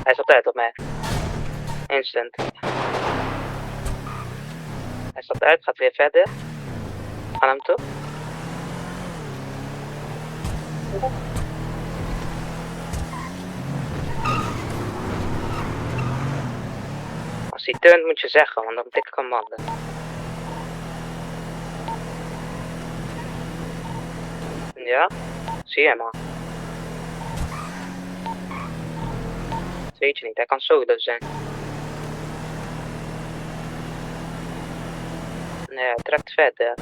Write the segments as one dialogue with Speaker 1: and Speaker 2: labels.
Speaker 1: Hij stapt uit op mij. Instant. Hij stapt uit, gaat weer verder. Ga naar hem toe. Als hij turnt moet je zeggen, want dan tik ik hem banden. Ja, zie je hem al. Dat weet je niet, hij kan solo zijn. Nee, hij trekt verder.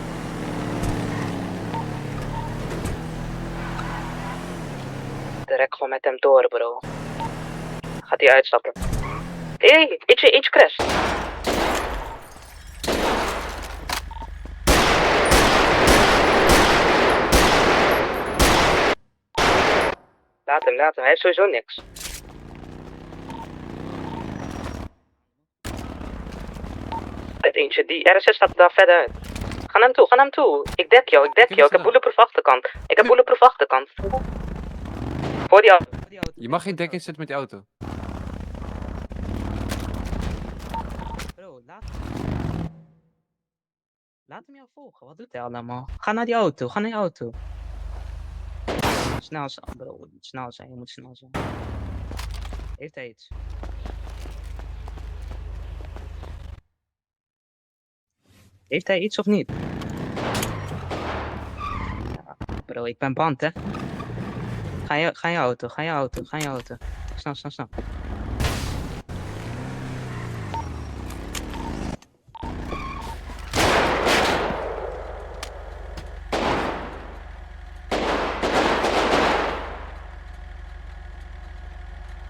Speaker 1: Direct gewoon met hem door, bro. Gaat hij uitstappen. Hé, eentje crash. Laat hem, hij heeft sowieso niks. Eentje, die RSS staat daar verder uit. Ga naar hem toe. Ik dek jou. Ik heb bulletproof achterkant. Voor die auto.
Speaker 2: Je mag geen dek inzetten met die auto.
Speaker 1: Bro, laat hem jou volgen. Wat doet hij allemaal? Ga naar die auto. Snel zijn, bro. Je moet snel zijn. Heeft hij iets? Heeft hij iets of niet? Ja, bro, ik ben band, hè. Ga je auto. Snel.